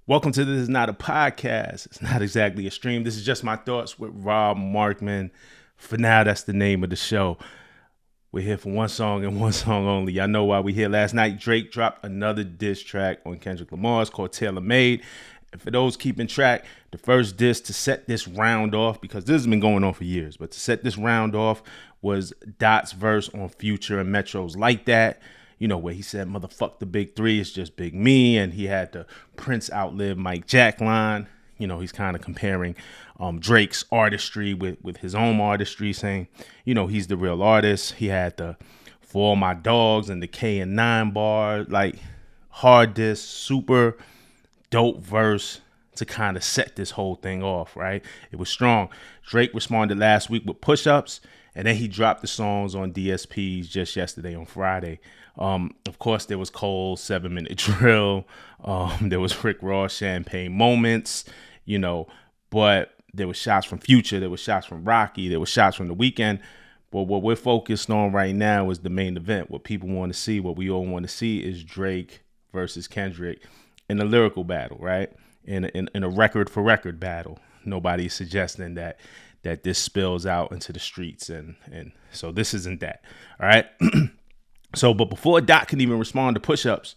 Welcome to This Is Not a Podcast. It's not exactly a stream. This is just my thoughts with Rob Markman. For now, that's the name of the show. We're here for one song and one song only. Y'all know why we're here. Last night, Drake dropped another diss track on Kendrick Lamar. It's called Tailor Made. And for those keeping track, the first diss to set this round off, because this has been going on for years, but to set this round off was Dot's verse on Future and Metro's Like That. You know, where he said, motherfuck the big three, it's just big me. And he had the Prince outlive Mike Jack line. You know, he's kind of comparing Drake's artistry with his own artistry, saying, you know, he's the real artist. He had the For All My Dogs and the K and 9 bar, like hard diss, super dope verse to kind of set this whole thing off, right? It was strong. Drake responded last week with push-ups, and then he dropped the songs on DSPs just yesterday on Friday. Of course, there was Cole's 7-minute drill. There was Rick Ross Champagne Moments, you know, but there was shots from Future. There was shots from Rocky. There was shots from The Weeknd. But what we're focused on right now is the main event. What people want to see, what we all want to see is Drake versus Kendrick in a lyrical battle, right? In a record for record battle. Nobody's suggesting that this spills out into the streets, and so this isn't that. All right. So, but before Dot can even respond to push-ups,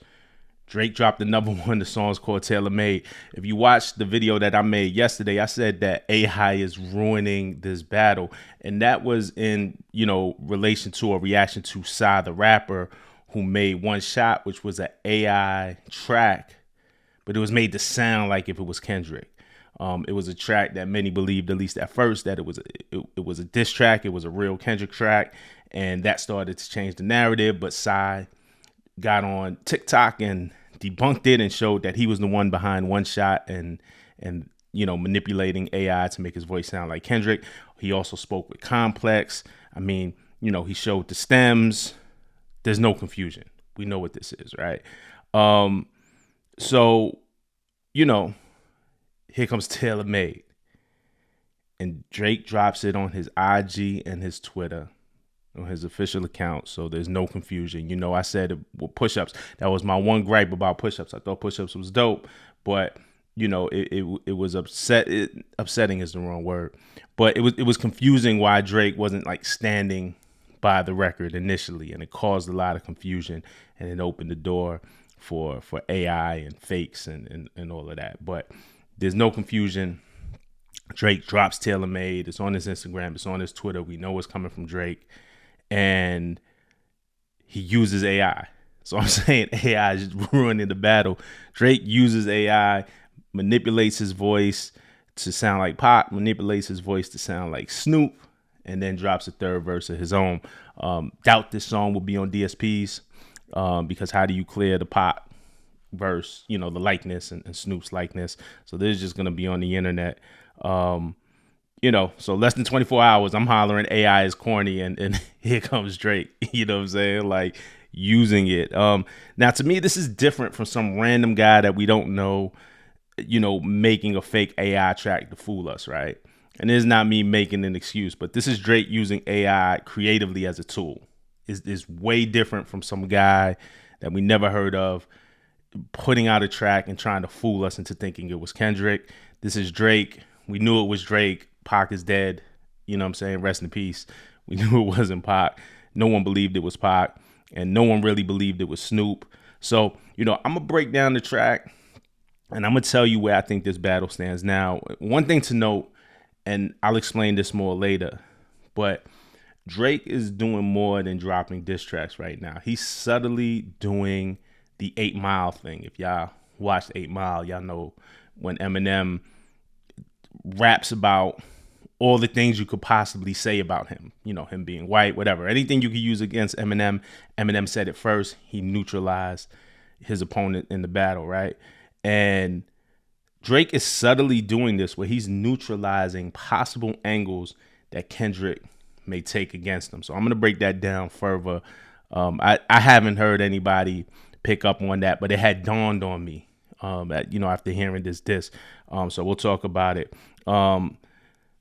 Drake dropped another one. The song's called Tailor Made. If you watched the video that I made yesterday, I said that AI is ruining this battle. And that was in, you know, relation to a reaction to Psy the rapper, who made One Shot, which was an AI track, but it was made to sound like if it was Kendrick. It was a track that many believed, at least at first, that it was a diss track. It was a real Kendrick track. And that started to change the narrative. But Psy got on TikTok and debunked it and showed that he was the one behind One Shot and you know, manipulating AI to make his voice sound like Kendrick. He also spoke with Complex. I mean, you know, he showed the stems. There's no confusion. We know what this is, right? So, you know, here comes Tailor Made. And Drake drops it on his IG and his Twitter, on his official account, so there's no confusion. You know, I said with push-ups, that was my one gripe about push-ups. I thought push-ups was dope, but you know, it was upsetting is the wrong word, but it was confusing why Drake wasn't like standing by the record initially, and it caused a lot of confusion, and it opened the door for AI and fakes and all of that. But there's no confusion. Drake drops Tailor Made. It's on his Instagram. It's on his Twitter. We know it's coming from Drake. And he uses AI. So I'm saying AI is just ruining the battle. Drake uses AI, manipulates his voice to sound like Pac, manipulates his voice to sound like Snoop, and then drops a third verse of his own. Doubt this song will be on DSPs because how do you clear the Pac verse, you know, the likeness and Snoop's likeness? So this is just going to be on the internet. You know, so less than 24 hours, I'm hollering AI is corny, and here comes Drake, you know what I'm saying? Like, using it. Now, to me, this is different from some random guy that we don't know, you know, making a fake AI track to fool us, right? And it's not me making an excuse, but this is Drake using AI creatively as a tool. It's way different from some guy that we never heard of putting out a track and trying to fool us into thinking it was Kendrick. This is Drake. We knew it was Drake. Pac is dead. You know what I'm saying? Rest in peace. We knew it wasn't Pac. No one believed it was Pac. And no one really believed it was Snoop. So, you know, I'm going to break down the track and I'm going to tell you where I think this battle stands now. One thing to note, and I'll explain this more later, but Drake is doing more than dropping diss tracks right now. He's subtly doing the 8 Mile thing. If y'all watched 8 Mile, y'all know when Eminem raps about all the things you could possibly say about him, you know, him being white, whatever, anything you could use against Eminem. Eminem said it first. He neutralized his opponent in the battle, right? And Drake is subtly doing this where he's neutralizing possible angles that Kendrick may take against him. So I'm going to break that down further. I haven't heard anybody pick up on that, but it had dawned on me, you know, after hearing this diss. So we'll talk about it.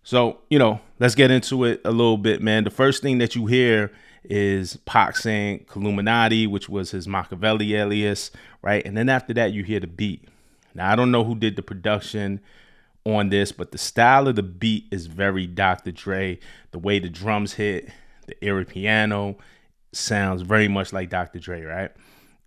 So, you know, let's get into it a little bit, man. The first thing that you hear is Pac saying Illuminati, which was his Machiavelli alias, right? And then after that, you hear the beat. Now, I don't know who did the production on this, but the style of the beat is very Dr. Dre. The way the drums hit, the airy piano sounds very much like Dr. Dre, right?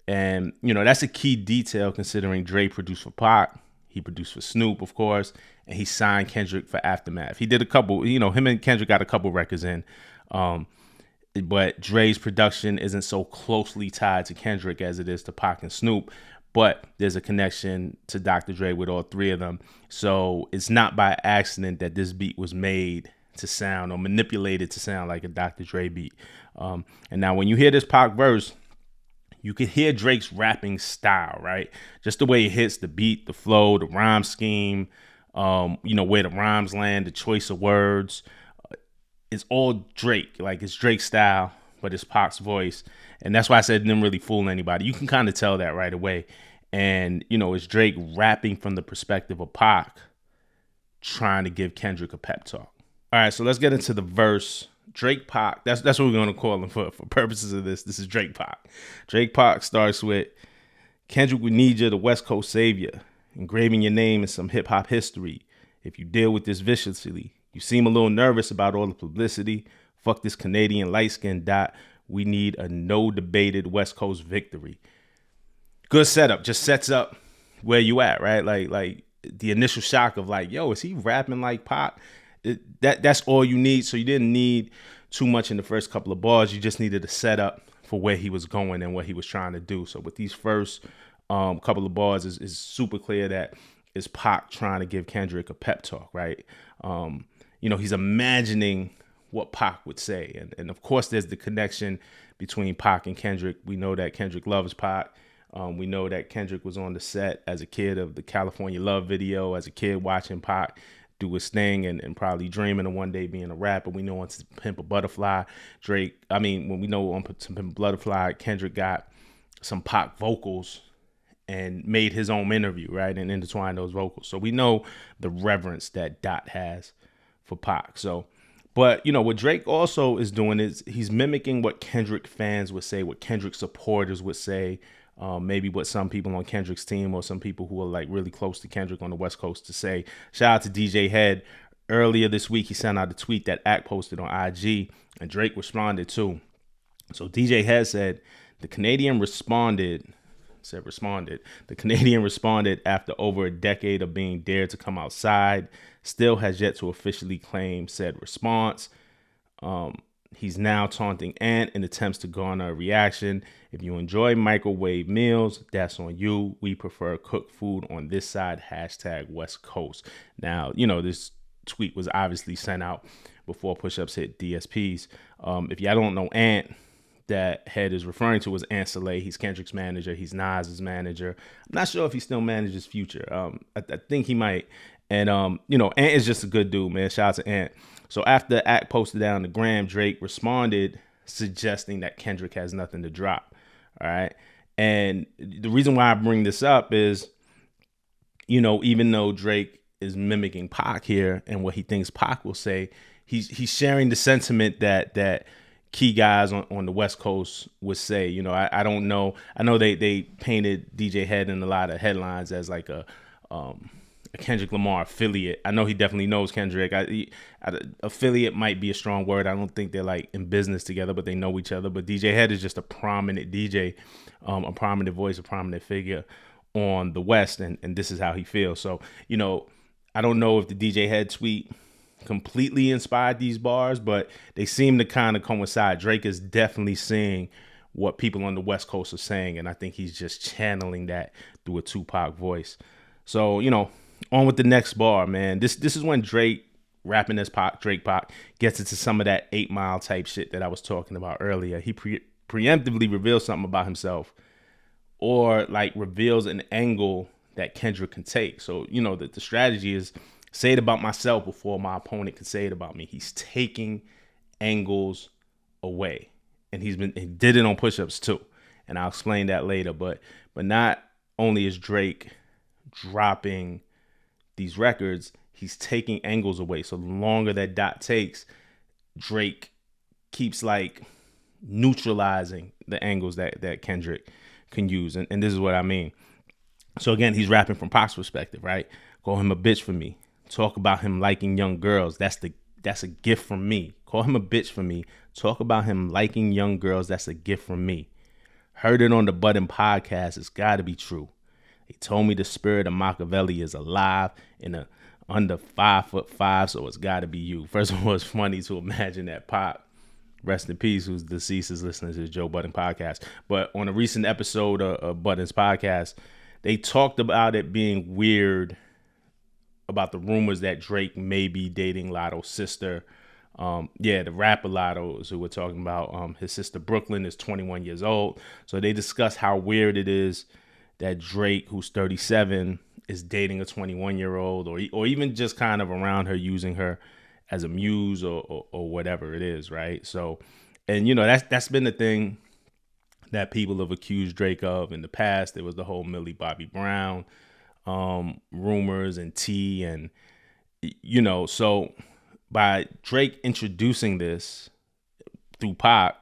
And, that's a key detail considering Dre produced for Pac. He produced for Snoop, of course, and he signed Kendrick for Aftermath. He did a couple, him and Kendrick got a couple records in. But Dre's production isn't so closely tied to Kendrick as it is to Pac and Snoop. But there's a connection to Dr. Dre with all three of them. So it's not by accident that this beat was made to sound or manipulated to sound like a Dr. Dre beat. And now when you hear this Pac verse, you can hear Drake's rapping style, right? Just the way it hits the beat, the flow, the rhyme scheme, where the rhymes land, the choice of words. It's all Drake. Like, it's Drake's style, but it's Pac's voice. And that's why I said it didn't really fool anybody. You can kind of tell that right away. And, it's Drake rapping from the perspective of Pac, trying to give Kendrick a pep talk. All right, so let's get into the verse. Drake Pac, that's what we're going to call him for purposes of this. This is Drake Pac. Drake Pac starts with, Kendrick, we need you, the West Coast savior, engraving your name in some hip hop history. If you deal with this viciously, you seem a little nervous about all the publicity. Fuck this Canadian light skin dot. We need a no debated West Coast victory. Good setup. Just sets up where you at, right? Like the initial shock of like, yo, is he rapping like Pac? That's all you need. So you didn't need too much in the first couple of bars. You just needed a setup for where he was going and what he was trying to do. So with these first couple of bars, is super clear that it's Pac trying to give Kendrick a pep talk, right? He's imagining what Pac would say. And of course, there's the connection between Pac and Kendrick. We know that Kendrick loves Pac. We know that Kendrick was on the set as a kid of the California Love video, as a kid watching Pac do his thing and probably dreaming of one day being a rapper. We know on To Pimp a Butterfly, when we know on To Pimp a Butterfly, Kendrick got some Pac vocals and made his own interview, right? And intertwined those vocals. So we know the reverence that Dot has for Pac. So, but what Drake also is doing is he's mimicking what Kendrick fans would say, what Kendrick supporters would say, maybe what some people on Kendrick's team or some people who are like really close to Kendrick on the West Coast to say. Shout out to DJ Head. Earlier this week, he sent out a tweet that Act posted on IG, and Drake responded too. So DJ Head said, the Canadian responded after over a decade of being dared to come outside, still has yet to officially claim said response. He's now taunting Ant in attempts to garner a reaction. If you enjoy microwave meals, that's on you. We prefer cooked food on this side, #West Coast. Now, this tweet was obviously sent out before push-ups hit DSPs. If y'all don't know Ant, that Head is referring to as Ant Saleh. He's Kendrick's manager. He's Nas's manager. I'm not sure if he still manages Future. I think he might. And, Ant is just a good dude, man. Shout out to Ant. So after Act posted that on the gram, Drake responded suggesting that Kendrick has nothing to drop. All right. And the reason why I bring this up is, even though Drake is mimicking Pac here and what he thinks Pac will say, he's sharing the sentiment that key guys on the West Coast would say. I don't know. I know they painted DJ Head in a lot of headlines as like a Kendrick Lamar affiliate. I know he definitely knows Kendrick. Affiliate might be a strong word. I don't think they're like in business together, but they know each other. But DJ Head is just a prominent DJ, a prominent voice, a prominent figure on the West, and this is how he feels. So, I don't know if the DJ Head tweet completely inspired these bars, but they seem to kind of coincide. Drake is definitely seeing what people on the West Coast are saying, and I think he's just channeling that through a Tupac voice. So, on with the next bar, man. This is when Drake, rapping as Drake Pac, gets into some of that 8 Mile type shit that I was talking about earlier. He preemptively reveals something about himself, or like reveals an angle that Kendrick can take. So, the strategy is say it about myself before my opponent can say it about me. He's taking angles away, and he did it on push-ups too. And I'll explain that later. But not only is Drake dropping these records, he's taking angles away. So the longer that Dot takes, Drake keeps like neutralizing the angles that Kendrick can use. And this is what I mean. So again, he's rapping from Pac's perspective, right? Call him a bitch for me. Talk about him liking young girls. That's a gift from me. Call him a bitch for me. Talk about him liking young girls. That's a gift from me. Heard it on the Button podcast. It's got to be true. He told me the spirit of Machiavelli is alive in a under 5'5", so it's got to be you. First of all, it's funny to imagine that Pac, rest in peace, who's deceased, is listening to the Joe Budden podcast. But on a recent episode of Budden's podcast, they talked about it being weird about the rumors that Drake may be dating Lotto's sister. The rapper Lotto is who we're talking about. His sister Brooklyn is 21 years old. So they discuss how weird it is that Drake, who's 37, is dating a 21-year-old, or even just kind of around her, using her as a muse or whatever it is, right? So, and that's been the thing that people have accused Drake of in the past. There was the whole Millie Bobby Brown rumors and tea, and so by Drake introducing this through Pac,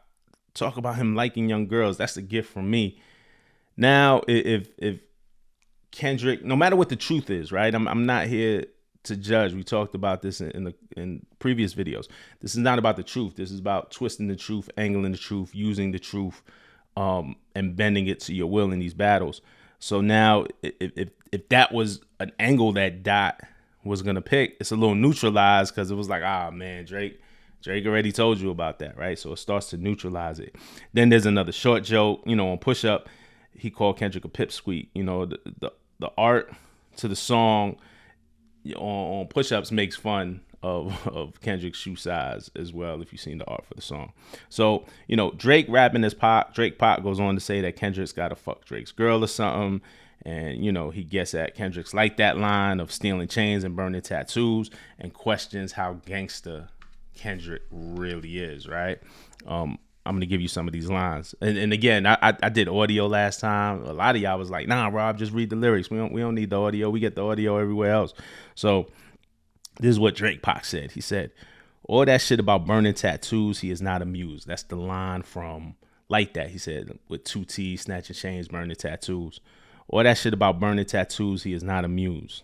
talk about him liking young girls, that's a gift from me. Now, if Kendrick, no matter what the truth is, right? I'm not here to judge. We talked about this in previous videos. This is not about the truth. This is about twisting the truth, angling the truth, using the truth, and bending it to your will in these battles. So now, if that was an angle that Dot was gonna pick, it's a little neutralized, because it was like, man, Drake already told you about that, right? So it starts to neutralize it. Then there's another short joke, on Push Up. He called Kendrick a pipsqueak. The art to the song on Push Ups makes fun of Kendrick's shoe size as well, if you've seen the art for the song. So, Drake rapping as Pac. Pac goes on to say that Kendrick's got to fuck Drake's girl or something. And, he gets at Kendrick's like that line of stealing chains and burning tattoos, and questions how gangster Kendrick really is, right? I'm going to give you some of these lines. And again, I did audio last time. A lot of y'all was like, nah, Rob, just read the lyrics. We don't need the audio. We get the audio everywhere else. So this is what Drake Pac said. He said, all that shit about burning tattoos, he is not amused. That's the line from Like That. He said, with 2 T's, snatching chains, burning tattoos. All that shit about burning tattoos, he is not amused.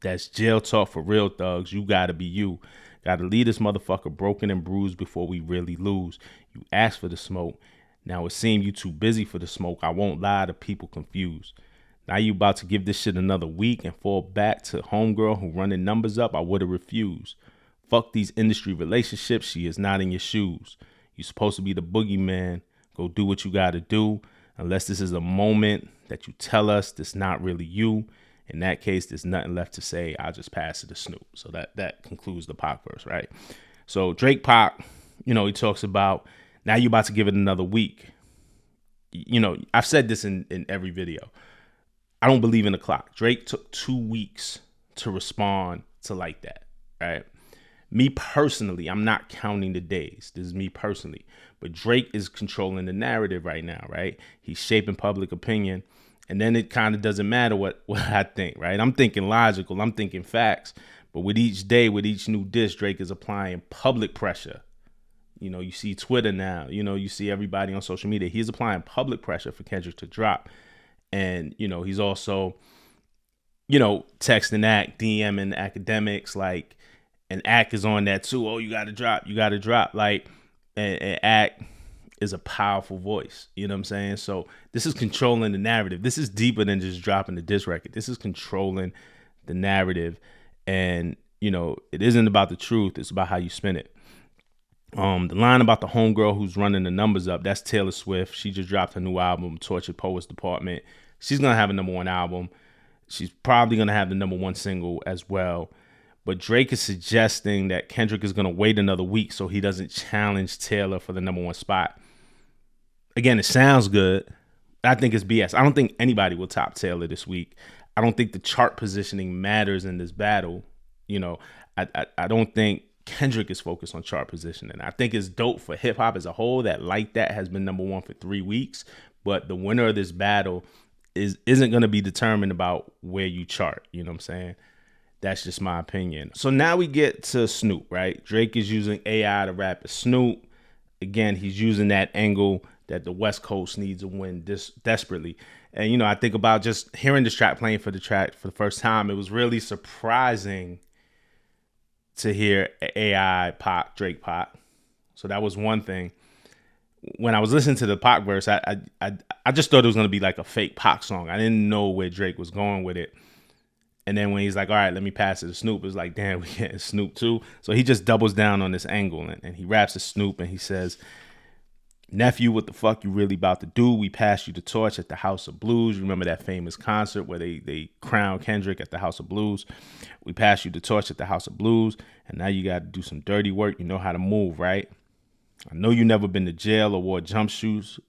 That's jail talk for real thugs. You gotta be you. Gotta leave this motherfucker broken and bruised before we really lose. You asked for the smoke. Now it seemed you too busy for the smoke. I won't lie to people confused. Now you about to give this shit another week and fall back to homegirl who running numbers up. I would've refused. Fuck these industry relationships. She is not in your shoes. You supposed to be the boogeyman. Go do what you gotta do. Unless this is a moment that you tell us this not really you. In that case, there's nothing left to say. I'll just pass it to Snoop. So that concludes the Pac verse, right? So Drake Pac, he talks about, now you about to give it another week. I've said this in every video. I don't believe in the clock. Drake took 2 weeks to respond to Like That, right? Me personally, I'm not counting the days. This is me personally. But Drake is controlling the narrative right now, right? He's shaping public opinion. And then it kind of doesn't matter what I think, right? I'm thinking logical. I'm thinking facts. But with each day, with each new diss, Drake is applying public pressure. You see Twitter now. You see everybody on social media. He's applying public pressure for Kendrick to drop. And, he's also, texting Act, DMing academics, like, and Act is on that too. Oh, you got to drop. Like, and Act is a powerful voice. You know what I'm saying? So this is controlling the narrative. This is deeper than just dropping the diss record. This is controlling the narrative. And, it isn't about the truth. It's about how you spin it. The line about the homegirl who's running the numbers up, that's Taylor Swift. She just dropped her new album, Tortured Poets Department. She's going to have a #1 album. She's probably going to have the #1 single as well. But Drake is suggesting that Kendrick is going to wait another week so he doesn't challenge Taylor for the #1 spot. Again, it sounds good. I think it's BS. I don't think anybody will top Taylor this week. I don't think the chart positioning matters in this battle. I don't think Kendrick is focused on chart positioning. I think it's dope for hip hop as a whole that Like That has been #1 for 3 weeks. But the winner of this battle isn't going to be determined about where you chart. You know what I'm saying? That's just my opinion. So now we get to Snoop, right? Drake is using AI to rap as Snoop. Again, he's using that angle that the West Coast needs to win desperately. And I think about just hearing this track, playing for the track for the first time. It was really surprising to hear AI Pac, Drake Pac. So that was one thing. When I was listening to the Pac verse, I just thought it was gonna be like a fake Pac song. I didn't know where Drake was going with it. And then when he's like, all right, let me pass it to Snoop, it's like, damn, we getting Snoop too. So he just doubles down on this angle, and he raps to Snoop, and he says, nephew, what the fuck you really about to do? We passed you the torch at the House of Blues. You remember that famous concert where they crowned Kendrick at the House of Blues? We passed you the torch at the House of Blues, and now you got to do some dirty work. You know how to move, right? I know you never been to jail or wore jumpsuits.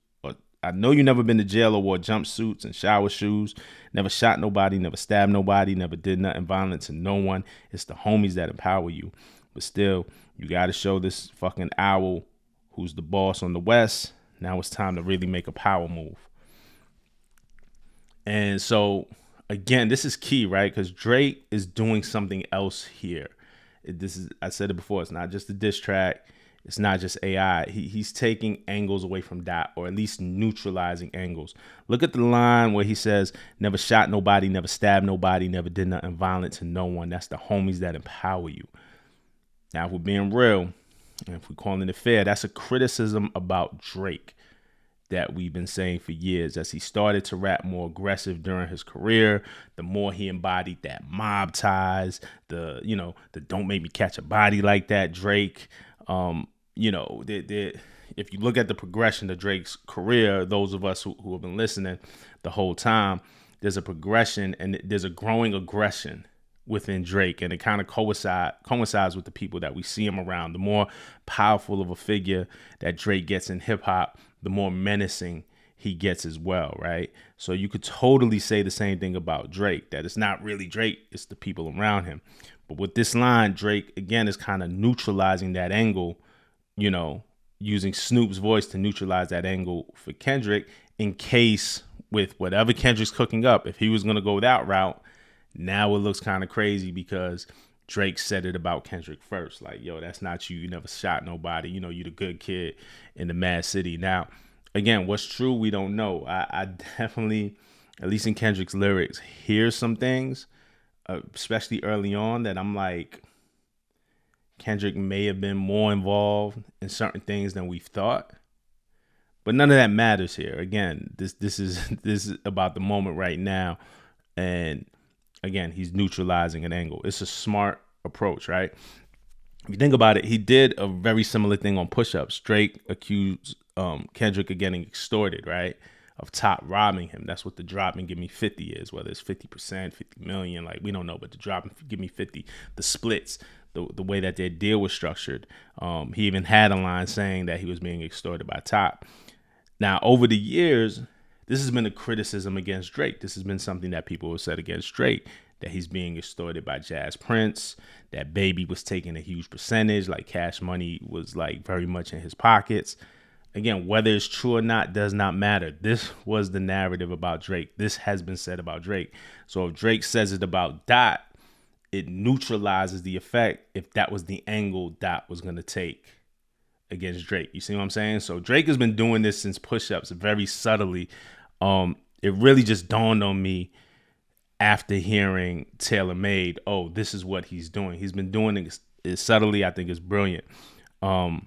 I know you never been to jail or wore jumpsuits and shower shoes. Never shot nobody, never stabbed nobody, never did nothing violent to no one. It's the homies that empower you. But still, you got to show this fucking owl who's the boss on the West. Now it's time to really make a power move. And so, again, this is key, right? Because Drake is doing something else here. I said it before, it's not just a diss track. It's not just AI. He's taking angles away from that, or at least neutralizing angles. Look at the line where he says, never shot nobody, never stabbed nobody, never did nothing violent to no one. That's the homies that empower you. Now, if we're being real, and if we're calling it fair, that's a criticism about Drake that we've been saying for years. As he started to rap more aggressive during his career, the more he embodied that mob ties, the don't make me catch a body like that Drake. If you look at the progression of Drake's career, those of us who have been listening the whole time, there's a progression and there's a growing aggression within Drake, and it kind of coincides with the people that we see him around. The more powerful of a figure that Drake gets in hip hop, the more menacing he gets as well, right? So you could totally say the same thing about Drake, that it's not really Drake, it's the people around him. But with this line, Drake, again, is kind of neutralizing that angle, using Snoop's voice to neutralize that angle for Kendrick, in case with whatever Kendrick's cooking up, if he was going to go that route, now it looks kind of crazy because Drake said it about Kendrick first. Like, yo, that's not you. You never shot nobody. You the good kid in the Mad City. Now, again, what's true, we don't know. I definitely, at least in Kendrick's lyrics, hear some things, especially early on, that I'm like, Kendrick may have been more involved in certain things than we've thought. But none of that matters here. Again, this is about the moment right now. And again, he's neutralizing an angle. It's a smart approach, right? If you think about it, he did a very similar thing on Push-Ups. Drake accused Kendrick of getting extorted, right? Of Top robbing him. That's what the drop and give me 50 is, whether it's 50%, 50 million, like we don't know, but the drop and give me 50, the splits, the way that their deal was structured. He even had a line saying that he was being extorted by Top. Now, over the years, this has been a criticism against Drake. This has been something that people have said against Drake, that he's being extorted by Jazz Prince, that Baby was taking a huge percentage, like Cash Money was like very much in his pockets. Again, whether it's true or not does not matter. This was the narrative about Drake. This has been said about Drake. So if Drake says it about Dot, it neutralizes the effect if that was the angle Dot was going to take against Drake. You see what I'm saying? So Drake has been doing this since Push-Ups very subtly. It really just dawned on me after hearing Taylor Made, oh, this is what he's doing. He's been doing it subtly. I think it's brilliant. And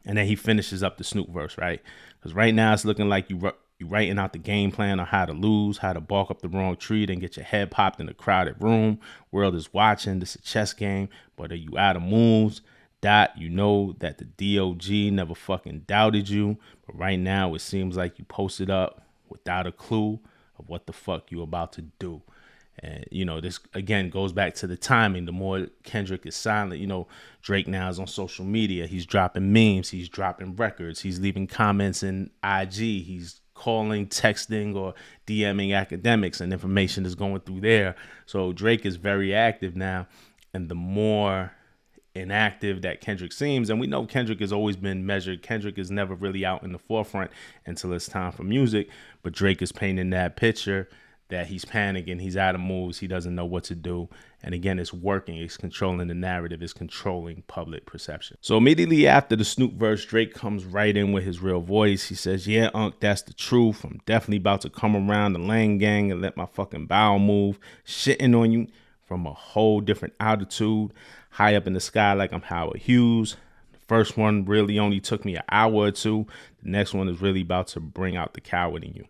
then he finishes up the Snoop verse, right? Because right now it's looking like you writing out the game plan on how to lose, how to bark up the wrong tree, then get your head popped in a crowded room. World is watching. This is a chess game. But are you out of moves? Dot, you know that the DOG never fucking doubted you. But right now it seems like you posted up without a clue of what the fuck you about to do. And, this, again, goes back to the timing. The more Kendrick is silent, Drake now is on social media. He's dropping memes. He's dropping records. He's leaving comments in IG. He's calling, texting, or DMing academics, and information is going through there. So Drake is very active now. And the more inactive that Kendrick seems, and we know Kendrick has always been measured. Kendrick is never really out in the forefront until it's time for music. But Drake is painting that picture that he's panicking, he's out of moves, he doesn't know what to do. And again, it's working. It's controlling the narrative. It's controlling public perception. So immediately after the Snoop verse, Drake comes right in with his real voice. He says, yeah, Unc, that's the truth. I'm definitely about to come around the Lane Gang and let my fucking bowel move. Shitting on you from a whole different altitude, high up in the sky like I'm Howard Hughes. The first one really only took me an hour or two. The next one is really about to bring out the coward in you.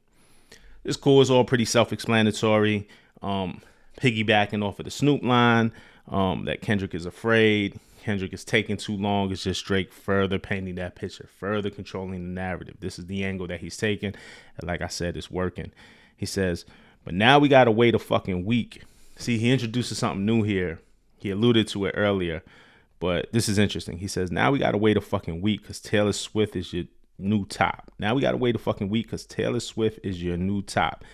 It's cool. It's all pretty self-explanatory. Piggybacking off of the Snoop line, that Kendrick is afraid. Kendrick is taking too long. It's just Drake further painting that picture, further controlling the narrative. This is the angle that he's taking. And like I said, it's working. He says, but now we got to wait a fucking week. See, he introduces something new here. He alluded to it earlier, but this is interesting. He says, now we got to wait a fucking week because Taylor Swift is your new top. Now we got to wait a fucking week because Taylor Swift is your new top.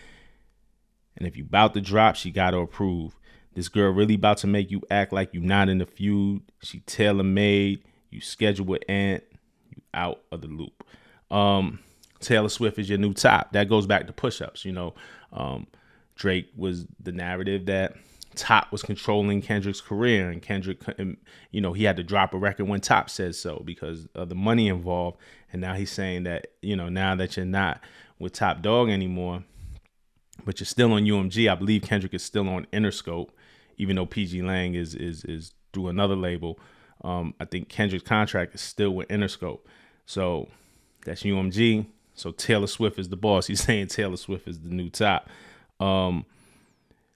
And if you about to drop, she got to approve. This girl really about to make you act like you not in the feud. She tailor-made. You schedule with Ant. You out of the loop. Taylor Swift is your new top. That goes back to push-ups. Drake was the narrative that Top was controlling Kendrick's career, and Kendrick, he had to drop a record when Top said so because of the money involved. And now he's saying that, now that you're not with Top Dog anymore, but you're still on UMG. I believe Kendrick is still on Interscope, even though PG Lang is through another label. I think Kendrick's contract is still with Interscope. So that's UMG. So Taylor Swift is the boss. He's saying Taylor Swift is the new top.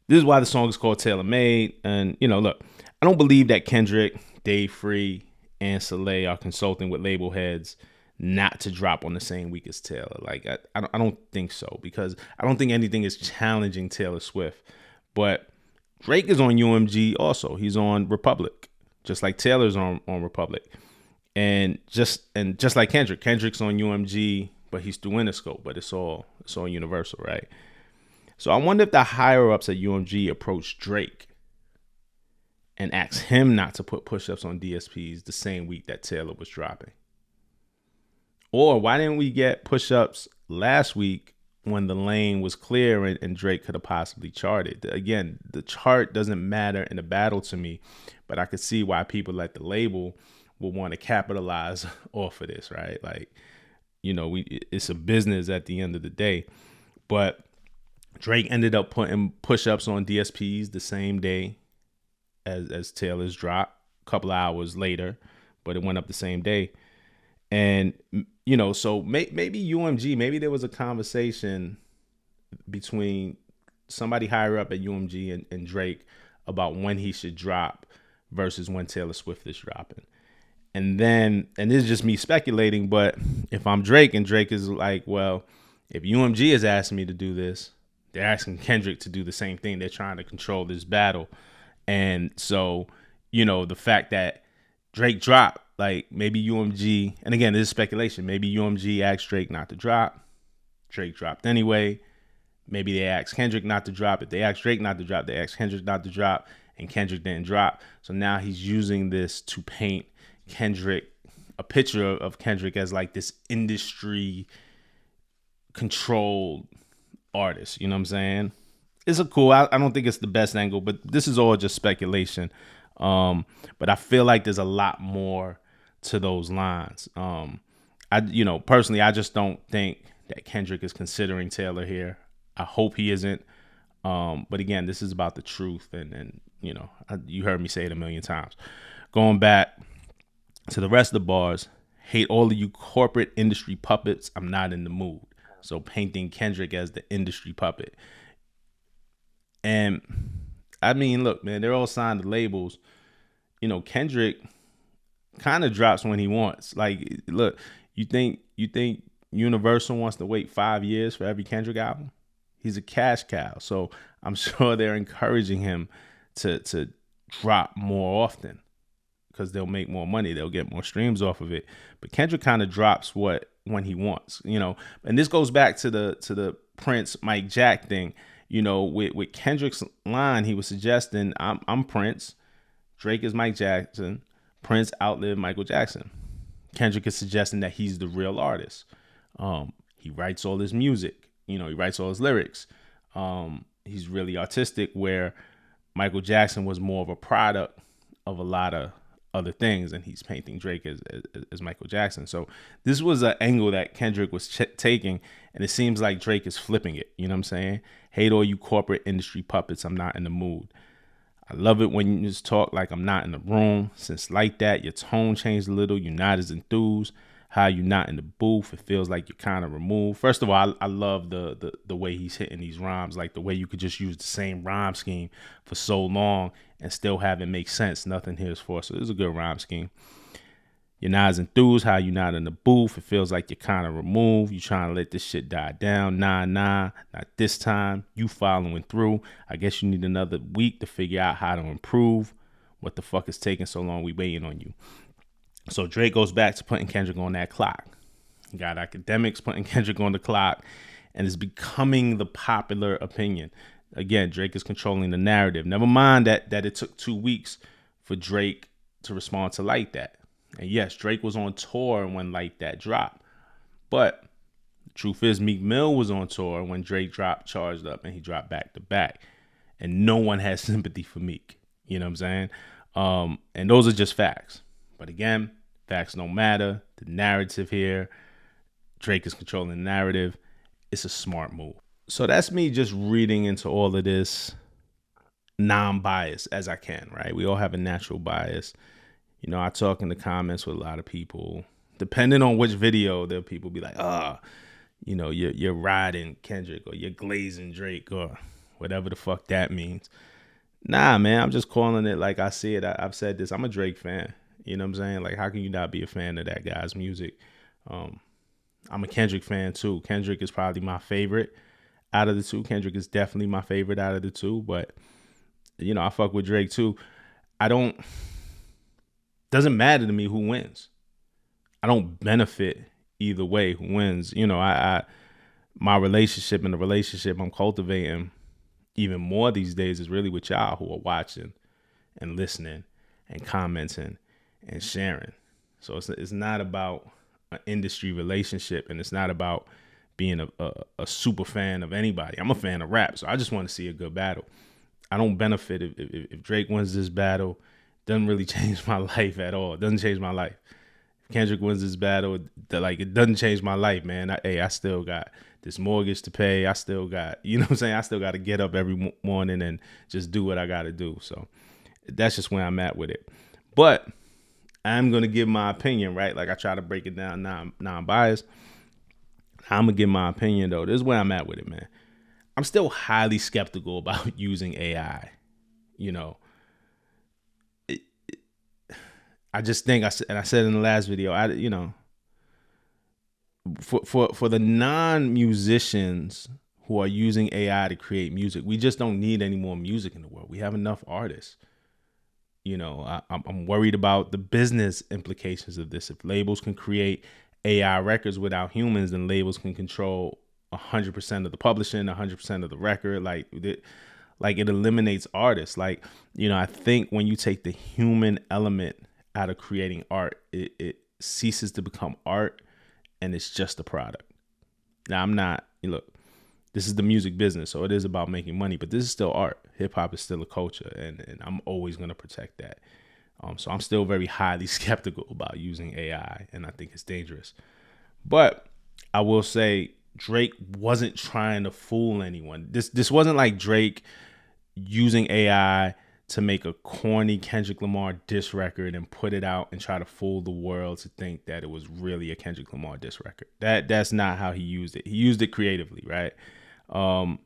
This is why the song is called Tailor Made. And, look, I don't believe that Kendrick, Dave Free, and Soleil are consulting with label heads not to drop on the same week as Taylor. Like, I don't think so, because I don't think anything is challenging Taylor Swift. But Drake is on UMG also. He's on Republic, just like Taylor's on Republic. And just like Kendrick's on UMG, but he's through Interscope, but it's all Universal, right? So I wonder if the higher ups at UMG approached Drake and asked him not to put push-ups on DSPs the same week that Taylor was dropping. Or why didn't we get push-ups last week when the lane was clear and Drake could have possibly charted? Again, the chart doesn't matter in a battle to me, but I could see why people at the label will want to capitalize off of this, right? Like, it's a business at the end of the day. But Drake ended up putting push-ups on DSPs the same day as Taylor's drop, a couple of hours later, but it went up the same day. And, so maybe UMG, maybe there was a conversation between somebody higher up at UMG and Drake about when he should drop versus when Taylor Swift is dropping. And this is just me speculating, but if I'm Drake and Drake is like, well, if UMG is asking me to do this, they're asking Kendrick to do the same thing. They're trying to control this battle. And so, the fact that Drake dropped, like maybe UMG, and again, this is speculation, maybe UMG asked Drake not to drop. Drake dropped anyway. Maybe they asked Kendrick not to drop. If they asked Drake not to drop, they asked Kendrick not to drop, and Kendrick didn't drop. So now he's using this to paint Kendrick, a picture of Kendrick as like this industry controlled artist. You know what I'm saying? It's a cool, I don't think it's the best angle, but this is all just speculation. But I feel like there's a lot more to those lines. Personally, I just don't think that Kendrick is considering Taylor here. I hope he isn't. But again, this is about the truth. And you heard me say it a million times. Going back to the rest of the bars, hate all of you corporate industry puppets. I'm not in the mood. So painting Kendrick as the industry puppet. And I mean, look, man, they're all signed to labels. Kendrick kind of drops when he wants. Like, look, you think Universal wants to wait 5 years for every Kendrick album? He's a cash cow. So I'm sure they're encouraging him to drop more often because they'll make more money. They'll get more streams off of it. But Kendrick kind of drops when he wants, and this goes back to the Prince Mike Jack thing. With Kendrick's line, he was suggesting I'm Prince, Drake is Mike Jackson, Prince outlived Michael Jackson. Kendrick is suggesting that he's the real artist. He writes all his music, he writes all his lyrics. he's really artistic, where Michael Jackson was more of a product of a lot of other things, and he's painting Drake as Michael Jackson. So this was an angle that Kendrick was taking, and it seems like Drake is flipping it. You know what I'm saying? Hate all you corporate industry puppets. I'm not in the mood. I love it when you just talk like I'm not in the room. Since like that, your tone changed a little. You're not as enthused. How you not in the booth? It feels like you're kind of removed. First of all, I love the way he's hitting these rhymes, like the way you could just use the same rhyme scheme for so long and still have it make sense. Nothing here is forced. So this is a good rhyme scheme. You're not as enthused. How you not in the booth? It feels like you're kind of removed. You trying to let this shit die down. Nah, not this time. You following through. I guess you need another week to figure out how to improve. What the fuck is taking so long? We waiting on you. So Drake goes back to putting Kendrick on that clock. You got academics putting Kendrick on the clock, and it's becoming the popular opinion. Again, Drake is controlling the narrative. Never mind that it took 2 weeks for Drake to respond to Like That. And yes, Drake was on tour when Like That dropped. But the truth is, Meek Mill was on tour when Drake dropped Charged Up, and he dropped back to back. And no one has sympathy for Meek. You know what I'm saying? And those are just facts. But again, facts don't matter. The narrative here, Drake is controlling the narrative. It's a smart move. So that's me just reading into all of this non-biased as I can, right? We all have a natural bias. You know, I talk in the comments with a lot of people. Depending on which video, there'll people be like, you know, you're riding Kendrick, or you're glazing Drake, or whatever the fuck that means. Nah, man, I'm just calling it like I see it. I've said this. I'm a Drake fan. You know what I'm saying? Like, how can you not be a fan of that guy's music? I'm a Kendrick fan too. Kendrick is probably my favorite out of the two. Kendrick is definitely my favorite out of the two. But, you know, I fuck with Drake too. Doesn't matter to me who wins. I don't benefit either way who wins. You know, my relationship and the relationship I'm cultivating even more these days is really with y'all who are watching and listening and commenting and sharing. So it's not about an industry relationship, and it's not about being a super fan of anybody. I'm a fan of rap, so I just want to see a good battle. I don't benefit if Drake wins this battle. Doesn't really change my life at all. It doesn't change my life. If Kendrick wins this battle, it doesn't change my life, man. I still got this mortgage to pay. I still got, you know what I'm saying? I still got to get up every morning and just do what I got to do. So that's just where I'm at with it. But I'm going to give my opinion, right? Like I try to break it down non-biased. I'm going to give my opinion, though. This is where I'm at with it, man. I'm still highly skeptical about using AI. You know, I just think, and I said in the last video, for the non-musicians who are using AI to create music, we just don't need any more music in the world. We have enough artists. You know, I'm worried about the business implications of this. If labels can create AI records without humans, then labels can control 100% of the publishing, 100% of the record. Like it eliminates artists. Like, you know, I think when you take the human element out of creating art, it ceases to become art, and it's just a product. Now, look, this is the music business, so it is about making money, but this is still art. Hip hop is still a culture, and I'm always going to protect that. So I'm still very highly skeptical about using AI, and I think it's dangerous. But I will say Drake wasn't trying to fool anyone. This wasn't like Drake using AI to make a corny Kendrick Lamar diss record and put it out and try to fool the world to think that it was really a Kendrick Lamar diss record. That's not how he used it. He used it creatively, right? So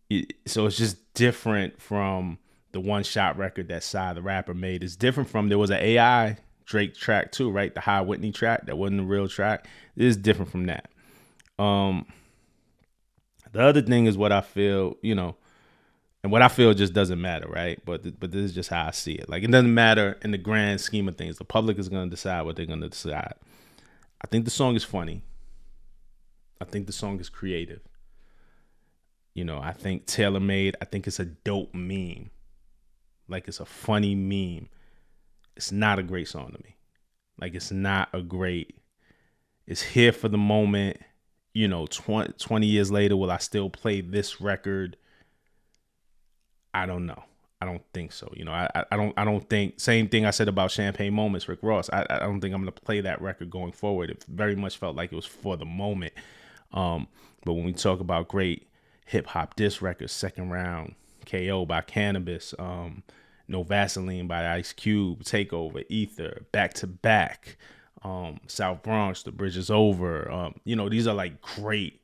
it's just different from the One Shot record that Psy the Rapper made. It's different from, there was an AI Drake track too, right? The High Whitney track that wasn't a real track. It is different from that. The other thing is what I feel, you know, and what I feel just doesn't matter, right? But this is just how I see it. Like, it doesn't matter in the grand scheme of things. The public is going to decide what they're going to decide. I think the song is funny. I think the song is creative. You know, I think tailor-made. I think it's a dope meme. Like, it's a funny meme. It's not a great song to me. Like, it's here for the moment. You know, 20 years later, will I still play this record? I don't know. I don't think so. I don't think, same thing I said about Champagne Moments, Rick Ross. I don't think I'm gonna play that record going forward. It very much felt like it was for the moment. But when we talk about great hip hop diss records, Second Round, KO by Cannabis, No Vaseline by Ice Cube, Takeover, Ether, Back to Back, South Bronx, The Bridge is Over. These are like great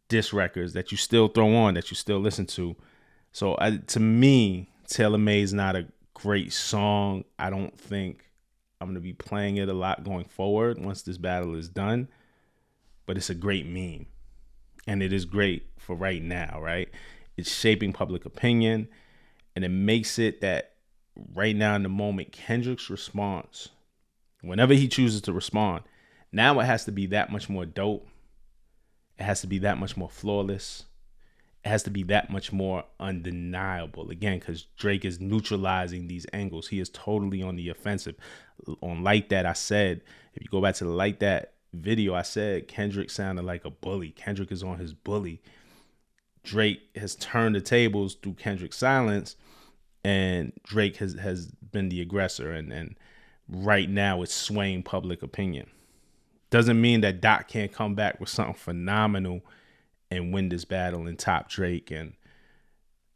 diss records that you still throw on, that you still listen to. So to me, Taylor Made's not a great song. I don't think I'm going to be playing it a lot going forward once this battle is done. But it's a great meme. And it is great for right now, right? It's shaping public opinion. And it makes it that right now in the moment, Kendrick's response, whenever he chooses to respond, now it has to be that much more dope. It has to be that much more flawless. It has to be that much more undeniable. Again, because Drake is neutralizing these angles. He is totally on the offensive. On Like That, I said, if you go back to the Like That video, I said Kendrick sounded like a bully. Kendrick is on his bully. Drake has turned the tables through Kendrick's silence, and Drake has been the aggressor. And right now it's swaying public opinion. Doesn't mean that Doc can't come back with something phenomenal and win this battle and top Drake.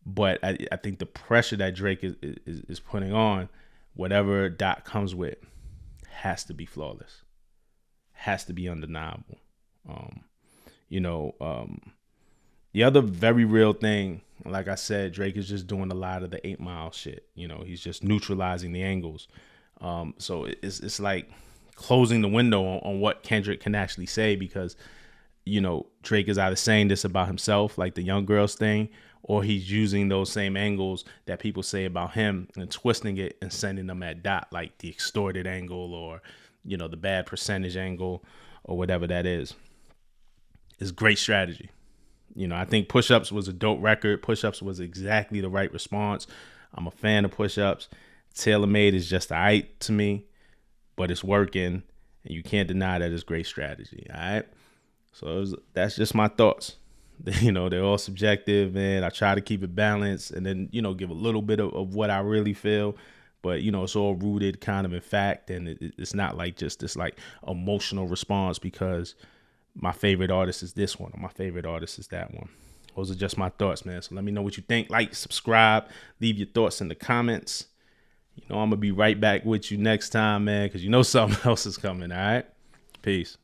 But I think the pressure that Drake is putting on, whatever Doc comes with, has to be flawless, has to be undeniable. The other very real thing, like I said, Drake is just doing a lot of the 8 Mile shit. He's just neutralizing the angles. So it's like closing the window on what Kendrick can actually say, because Drake is either saying this about himself, like the young girls thing, or he's using those same angles that people say about him and twisting it and sending them at Dot, like the extorted angle, or, the bad percentage angle, or whatever that is. It's great strategy. I think Push Ups was a dope record. Push Ups was exactly the right response. I'm a fan of Push Ups. Taylor Made is just aight to me, but it's working, and you can't deny that it's great strategy. All right. So that's just my thoughts. They're all subjective, and I try to keep it balanced, and then, give a little bit of what I really feel. But, it's all rooted kind of in fact, and it's not like just this like emotional response because my favorite artist is this one or my favorite artist is that one. Those are just my thoughts, man. So let me know what you think. Like, subscribe, leave your thoughts in the comments. I'm going to be right back with you next time, man, because something else is coming, all right? Peace.